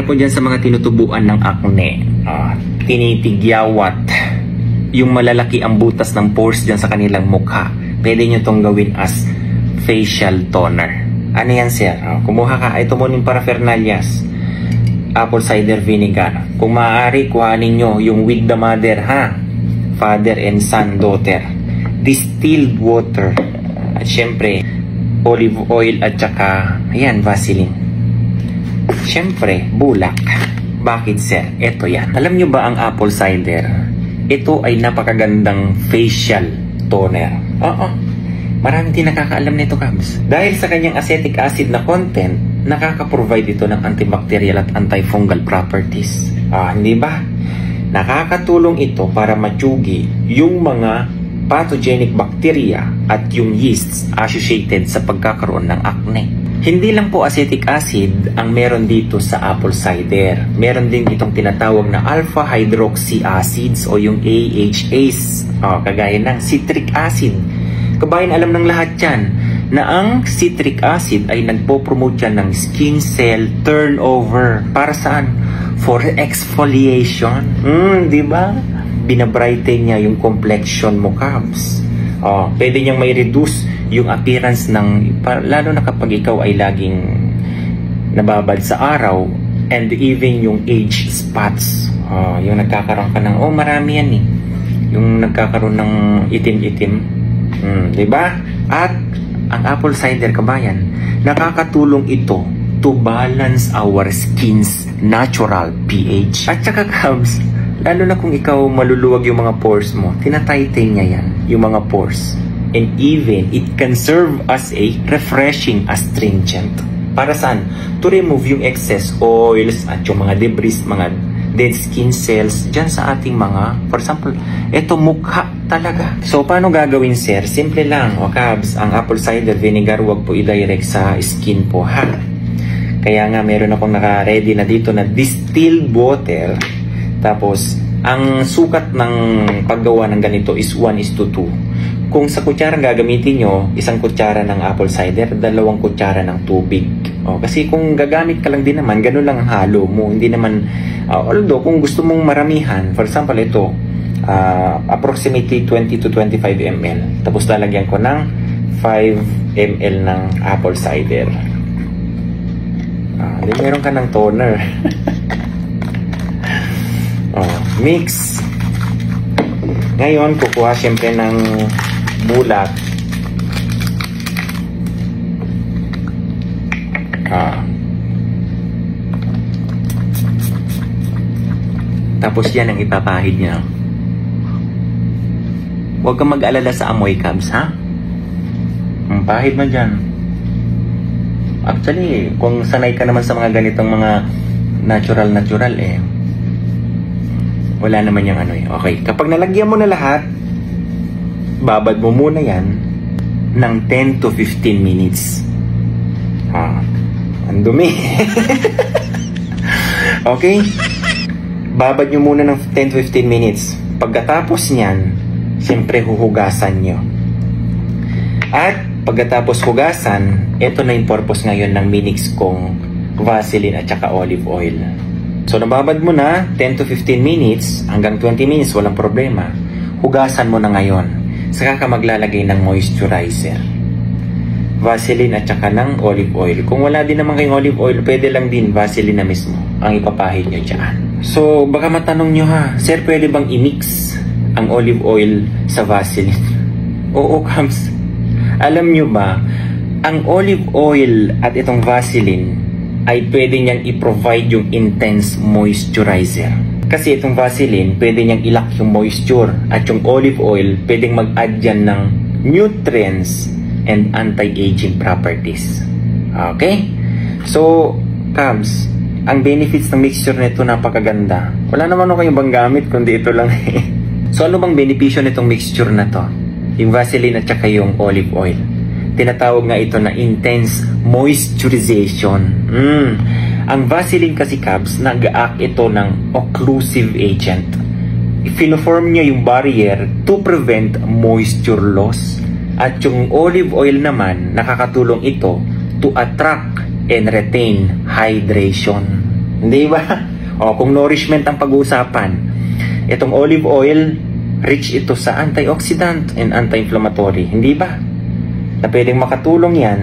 Po dyan sa mga tinutubuan ng acne, tinitigyawat, yung malalaki ang butas ng pores dyan sa kanilang mukha, pwede nyo itong gawin as facial toner. Ano yan, sir? Kumuha ka, ito mo yung paraphernalias, apple cider vinegar. Kung maaari, kuhanin nyo yung with the mother, ha? Father and son, daughter. Distilled water. At syempre, olive oil at saka, ayan, Vaseline. Syempre, bulak. Bakit, sir? Ito yan. Alam nyo ba ang apple cider? Ito ay napakagandang facial toner. Oo. Maraming din nakakaalam nito, Kabs. Dahil sa kanyang acetic acid na content, nakaka-provide ito ng antibacterial at antifungal properties. Hindi ba? Nakakatulong ito para matsugi yung mga pathogenic bacteria at yung yeasts associated sa pagkakaroon ng acne. Hindi lang po acetic acid ang meron dito sa apple cider. Meron din itong tinatawag na alpha hydroxy acids o yung AHAs. Kagaya ng citric acid. Kabayan, alam ng lahat yan na ang citric acid ay nagpo-promote yan ng skin cell turnover. Para saan? For exfoliation. Di ba? Binabrighten niya yung complexion mo, Kabs. Pwede niyang may reduce yung appearance ng, lalo na kapag ikaw ay laging nababad sa araw, and even yung age spots. Yung nagkakaroon ka ng, marami yan eh. Yung nagkakaroon ng itim-itim. Diba? At ang apple cider, kabayan, nakakatulong ito to balance our skin's natural pH. At saka, Kabs, lalo na kung ikaw maluluwag yung mga pores mo, tinatighten niya yan, yung mga pores. And even, it can serve as a refreshing astringent. Para saan? To remove yung excess oils at yung mga debris, mga dead skin cells dyan sa ating mga, for example, eto mukha talaga. So, paano gagawin, sir? Simple lang, Kabs, ang apple cider vinegar, wag po i-direct sa skin po, ha? Kaya nga, meron akong naka-ready na dito na distilled water. Tapos, ang sukat ng paggawa ng ganito is 1:2. Kung sa kutsara gagamitin nyo, 1 kutsara ng apple cider, 2 kutsara ng tubig. Kasi kung gagamit ka lang din naman, ganun lang ang halo mo. Hindi naman, although kung gusto mong maramihan, for example ito, approximately 20 to 25 ml. Tapos lalagyan ko ng 5 ml ng apple cider. Di meron ka ng toner. Mix. Ngayon, kukuha siyempre ng bulak. Tapos yan ang ipapahid niya. Huwag kang mag-alala sa amoy, Kabs, ha? Pahid mo dyan. Actually, kung sanay ka naman sa mga ganitong mga natural, wala naman yung ano eh. Okay, kapag nalagyan mo na lahat, babad mo muna yan ng 10 to 15 minutes. Ang dumi. Okay? Babad nyo muna ng 10 to 15 minutes. Pagkatapos nyan, siyempre huhugasan nyo. At pagkatapos hugasan, ito na yung purpose ngayon ng minix kong Vaseline at saka olive oil. So, nababad mo na 10 to 15 minutes hanggang 20 minutes, walang problema. Hugasan mo na ngayon. Saka ka maglalagay ng moisturizer. Vaseline at saka ng olive oil. Kung wala din naman kayong olive oil, pwede lang din Vaseline na mismo ang ipapahid nyo dyan. So, baka matanong nyo ha, sir, pwede bang i-mix ang olive oil sa Vaseline? Oo, Kabs. Alam nyo ba, ang olive oil at itong Vaseline ay pwede niyang i-provide yung intense moisturizer. Kasi itong Vaseline, pwede niyang ilak yung moisture. At yung olive oil, pwedeng mag-add yan ng nutrients and anti-aging properties. Okay? So, Kabs, ang benefits ng mixture nito napakaganda. Wala naman ako kayong bang gamit, kundi ito lang eh. So, ano bang benepisyo nitong mixture na to? Yung Vaseline at saka yung olive oil. Tinatawag nga ito na intense moisturization. Ang Vaseline kasi, Kabs, nag-act ito ng occlusive agent. Fino-form niya yung barrier to prevent moisture loss. At yung olive oil naman, nakakatulong ito to attract and retain hydration. Hindi ba? O, kung nourishment ang pag-uusapan, itong olive oil, rich ito sa antioxidant and anti-inflammatory. Hindi ba? Na pwedeng makatulong yan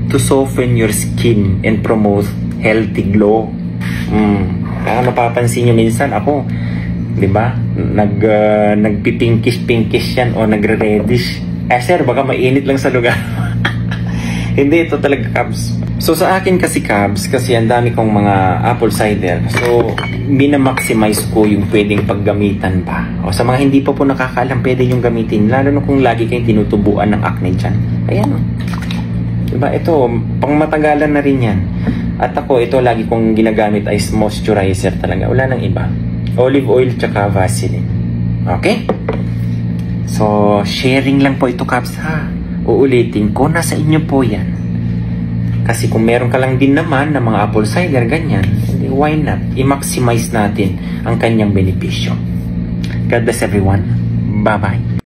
to soften your skin and promote healthy glow. Kaya mapapansin nyo minsan ako, di ba? Nagpipinkish-pinkish yan o nagre-reddish. Sir, baka mainit lang sa lugar. Hindi, ito talaga, Cubs. So, sa akin kasi, Cubs, kasi ang dami kong mga apple cider. So, minamaximize ko yung pwedeng paggamitan pa. O sa mga hindi pa po nakakaalam, pwede yung gamitin. Lalo na kung lagi kayong tinutubuan ng acne dyan. Ayan. Diba? Ito, pang matagalan na rin yan. At ako, ito lagi kong ginagamit ay moisturizer talaga. Wala nang iba. Olive oil tsaka Vaseline. Okay? So, sharing lang po ito, Cubs, ha? Uulitin ko, nasa inyo po yan. Kasi kung meron ka lang din naman ng mga apple cider, ganyan, why not? I-maximize natin ang kanyang benepisyo. God bless everyone. Bye-bye.